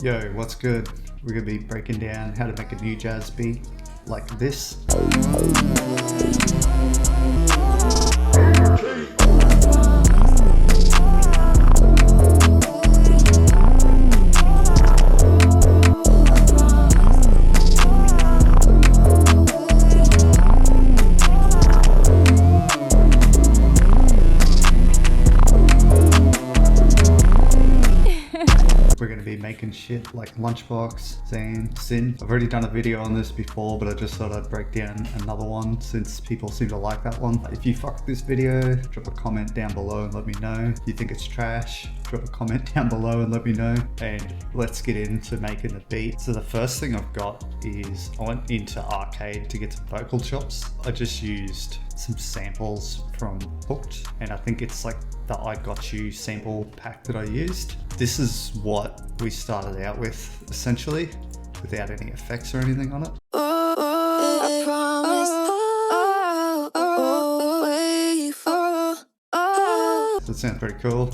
Yo, what's good? We're gonna be breaking down how to make a new jazz beat like this. We're going to be making shit like Lunchbox, SYNTH. I've already done a video on this before, but I just thought I'd break down another one since people seem to like that one. If you fucked this video, drop a comment down below and let me know. If you think it's trash, drop a comment down below and let me know. And let's get into making the beat. So the first thing I've got is I went into Arcade to get some vocal chops. I just used some samples from Hooked, and I think it's like the I Got You sample pack that I used. This is what we started out with, essentially, without any effects or anything on it. I promise. So it sounds pretty cool,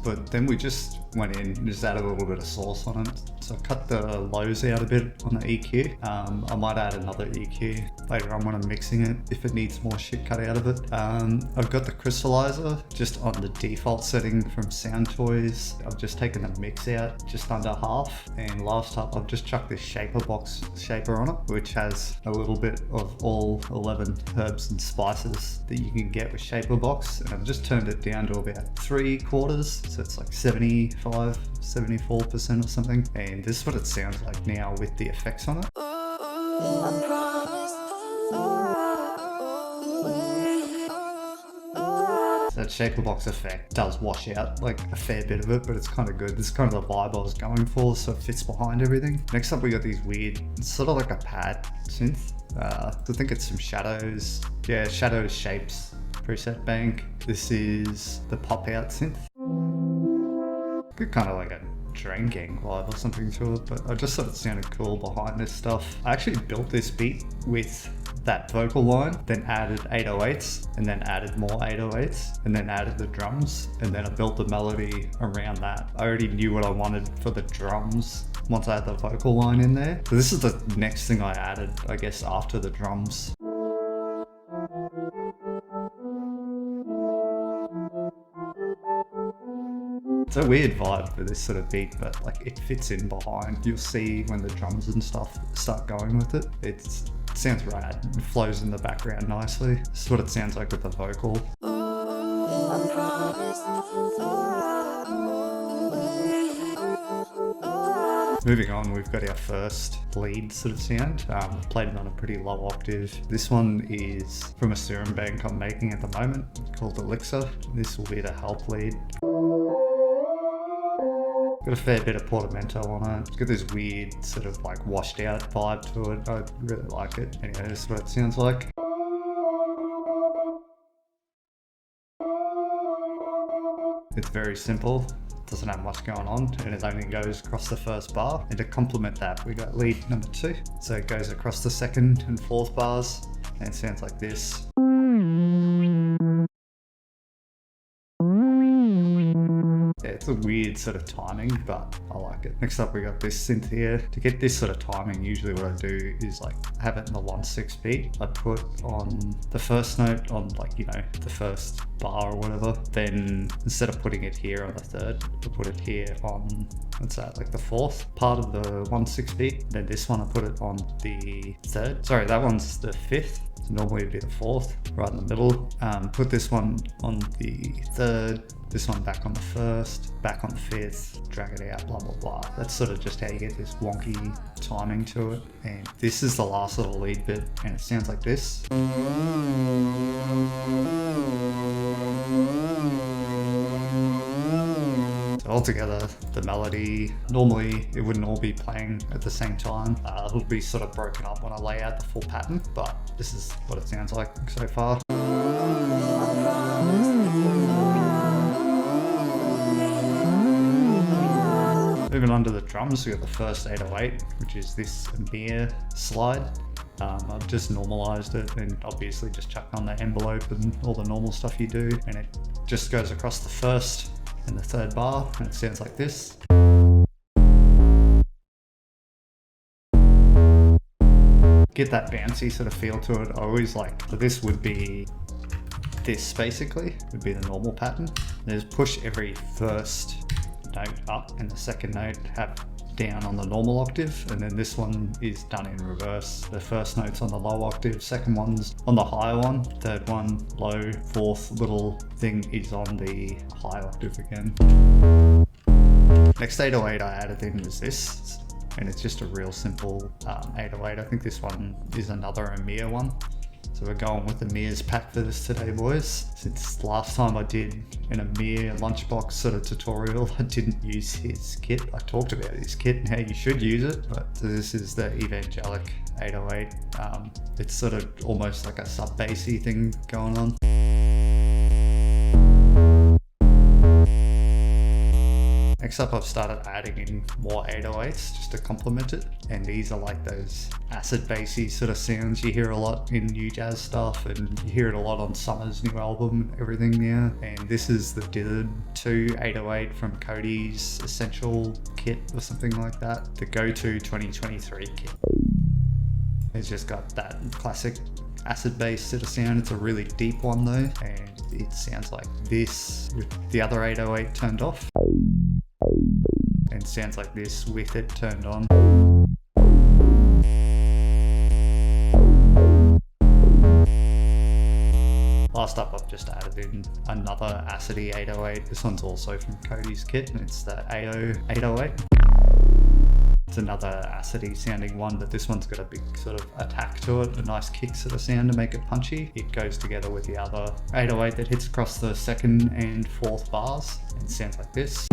but then we just went in and just added a little bit of sauce on it. So I cut the lows out a bit on the EQ. I might add another EQ later on when I'm mixing it, if it needs more shit cut out of it. I've got the crystallizer just on the default setting from Sound Toys. I've just taken the mix out just under half, and last up I've just chucked this shaper box shaper on it, which has a little bit of all 11 herbs and spices that you can get with shaper box, and I've just turned it down to about 3/4, so it's like 74% or something. And this is what it sounds like now with the effects on it. That shaper box effect does wash out like a fair bit of it, but it's kind of good. This is kind of the vibe I was going for, so it fits behind everything. Next up we got these weird, it's sort of like a pad synth. I think it's some shadows. Yeah, shadows shapes preset bank. This is the pop out synth. Good, kind of like a Drain Gang vibe or something to it, but I just thought it sounded cool behind this stuff. I actually built this beat with that vocal line, then added 808s, and then added more 808s, and then added the drums, and then I built the melody around that. I already knew what I wanted for the drums once I had the vocal line in there. So this is the next thing I added, I guess, after the drums. It's a weird vibe for this sort of beat, but like it fits in behind. You'll see when the drums and stuff start going with it. It sounds rad. It flows in the background nicely. This is what it sounds like with the vocal. Moving on, we've got our first lead sort of sound. Played it on a pretty low octave. This one is from a serum bank I'm making at the moment called Elixir. This will be the help lead. Got a fair bit of portamento on it. It's got this weird sort of like washed out vibe to it. I really like it. Anyway, this is what it sounds like. It's very simple. Doesn't have much going on, and it only goes across the first bar. And to complement that, we got lead number 2. So it goes across the second and fourth bars, and it sounds like this. Yeah, it's a weird sort of timing, but I like it. Next up we got this synth here. To get this sort of timing, usually what I do is like have it in the 1/6 beat. I put on the first note on like, you know, the first bar or whatever. Then instead of putting it here on the third, I put it here on, what's that, like the fourth part of the 1/6 beat. Then this one I put it on the third. Sorry, that one's the fifth. So normally it'd be the fourth, right in the middle. Put this one on the third, this one back on the first, back on the fifth, drag it out, blah, blah, blah. That's sort of just how you get this wonky timing to it. And this is the last little lead bit, and it sounds like this. So altogether, the melody, normally it wouldn't all be playing at the same time. It'll be sort of broken up when I lay out the full pattern, but this is what it sounds like so far. Moving on to the drums, we got the first 808, which is this Amir slide. I've just normalized it and obviously just chucked on the envelope and all the normal stuff you do, and it just goes across the first and the third bar, and it sounds like this. get that bouncy sort of feel to it. I always like, so this would be this basically, would be the normal pattern. There's push every first note up and the second note have down on the normal octave, and then this one is done in reverse. The first note's on the low octave, second one's on the higher one, third one low, fourth little thing is on the high octave again. Next 808 I added in was this, and it's just a real simple 808. I think this one is another Amir one. So we're going with Amir's pack for this today, boys. Since last time I did an Amir lunchbox sort of tutorial, I didn't use his kit. I talked about his kit and how you should use it, but so this is the Evangelic 808. It's sort of almost like a sub-bassy thing going on. Next up, I've started adding in more 808s just to complement it, and these are like those acid bassy sort of sounds you hear a lot in new jazz stuff, and you hear it a lot on Summer's new album and everything now. And this is the Dillard 2 808 from Cody's Essential kit or something like that, the go-to 2023 kit. It's just got that classic acid bass sort of sound. It's a really deep one though, and it sounds like this with the other 808 turned off, and sounds like this with it turned on. Last up, I've just added in another acidy 808. This one's also from Cody's kit, and it's the AO 808. It's another acidy sounding one, but this one's got a big sort of attack to it, a nice kick sort of sound to make it punchy. It goes together with the other 808 that hits across the second and fourth bars and sounds like this.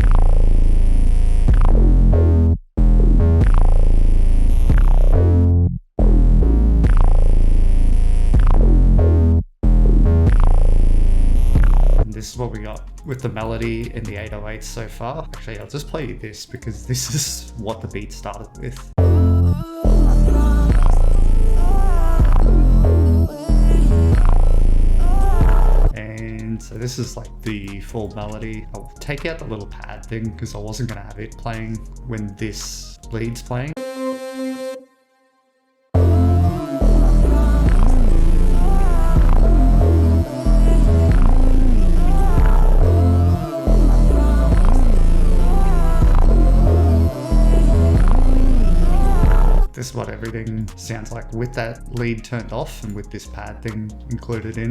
This is what we got with the melody and the 808s so far. Actually, I'll just play you this because this is what the beat started with. And so this is like the full melody. I'll take out the little pad thing because I wasn't going to have it playing when this lead's playing. This is what everything sounds like with that lead turned off and with this pad thing included in.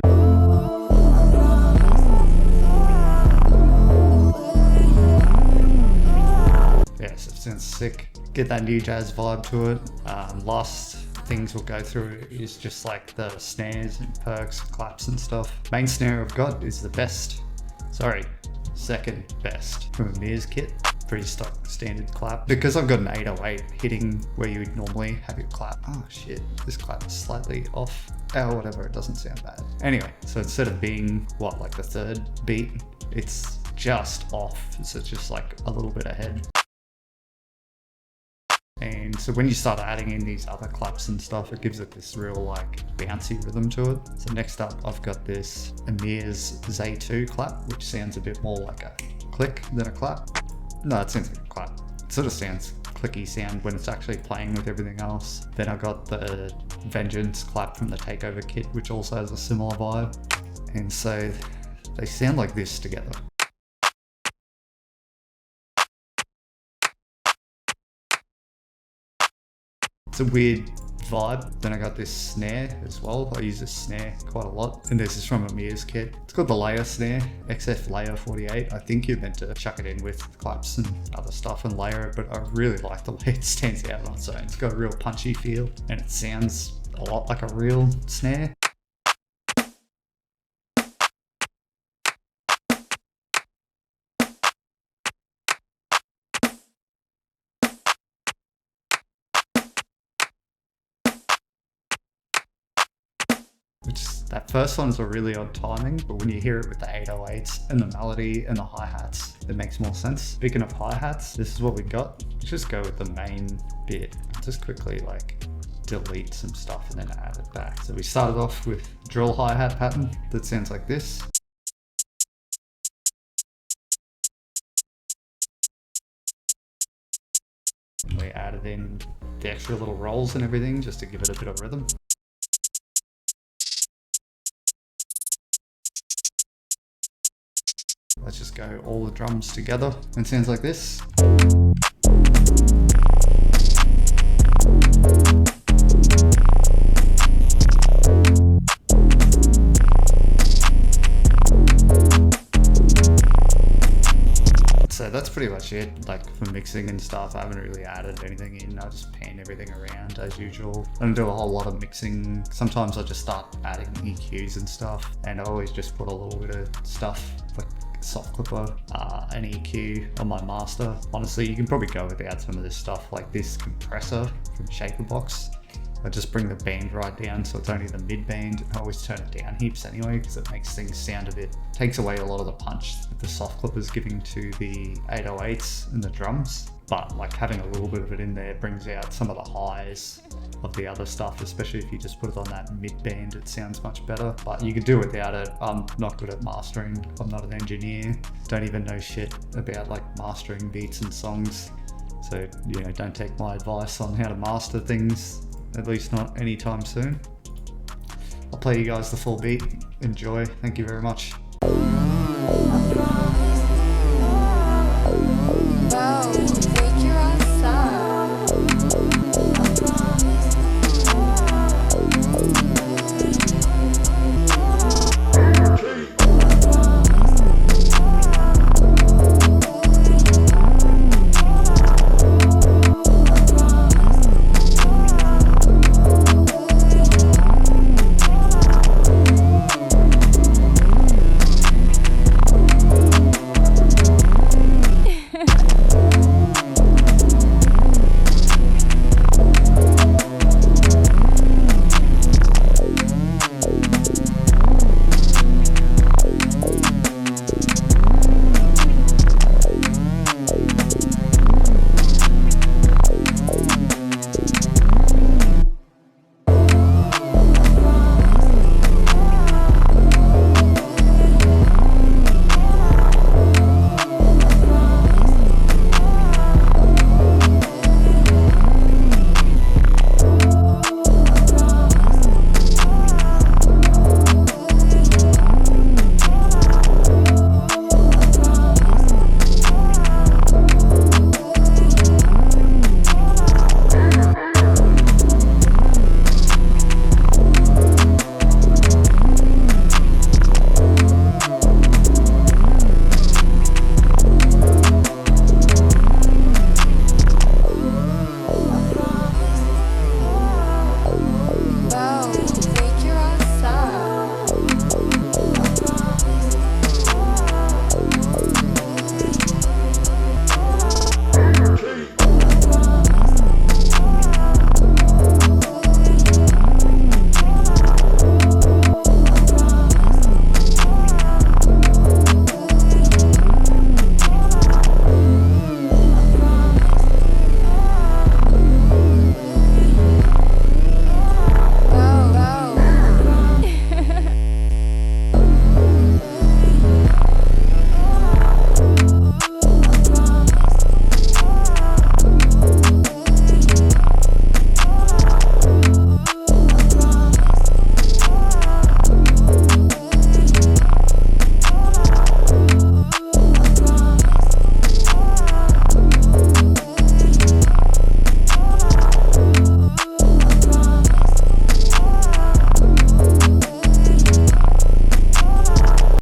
Yes, it sounds sick. Get that new jazz vibe to it. Last things we'll go through is just like the snares and perks, claps and stuff. Main snare I've got is second best from Amir's kit. Pretty stock standard clap. Because I've got an 808 hitting where you would normally have your clap. Oh shit, this clap is slightly off. Oh, whatever, it doesn't sound bad. Anyway, so instead of being like the third beat, it's just off. So it's just like a little bit ahead. And so when you start adding in these other claps and stuff, it gives it this real like bouncy rhythm to it. So next up, I've got this Amir's Z2 clap, which sounds a bit more like a click than a clap. No, it sounds like a clap. It sort of sounds clicky sound when it's actually playing with everything else. Then I got the Vengeance clap from the Takeover kit, which also has a similar vibe. And so they sound like this together. It's a weird vibe. Then I got this snare as well. I use this snare quite a lot. And this is from Amir's kit. It's called the layer snare, XF layer 48. I think you're meant to chuck it in with claps and other stuff and layer it, but I really like the way it stands out on its own. It's got a real punchy feel and it sounds a lot like a real snare. That first one's a really odd timing, but when you hear it with the 808s and the melody and the hi-hats, it makes more sense. Speaking of hi-hats, this is what we got. Let's just go with the main bit. Just quickly like delete some stuff and then add it back. So we started off with drill hi-hat pattern that sounds like this. We added in the extra little rolls and everything just to give it a bit of rhythm. Let's just go all the drums together and it sounds like this. So that's pretty much it, like for mixing and stuff. I haven't really added anything in, I just pan everything around as usual. I don't do a whole lot of mixing. Sometimes I just start adding EQs and stuff, and I always just put a little bit of stuff like soft clipper, an EQ on my master. Honestly, you can probably go without some of this stuff, like this compressor from Shakerbox. I just bring the band right down so it's only the mid band. I always turn it down heaps anyway because it makes things sound a bit, takes away a lot of the punch that the soft clipper's giving to the 808s and the drums. But like having a little bit of it in there brings out some of the highs of the other stuff, especially if you just put it on that mid band, it sounds much better. But you can do without it. I'm not good at mastering. I'm not an engineer. Don't even know shit about like mastering beats and songs. So, you know, don't take my advice on how to master things. At least not anytime soon. I'll play you guys the full beat. Enjoy. Thank you very much.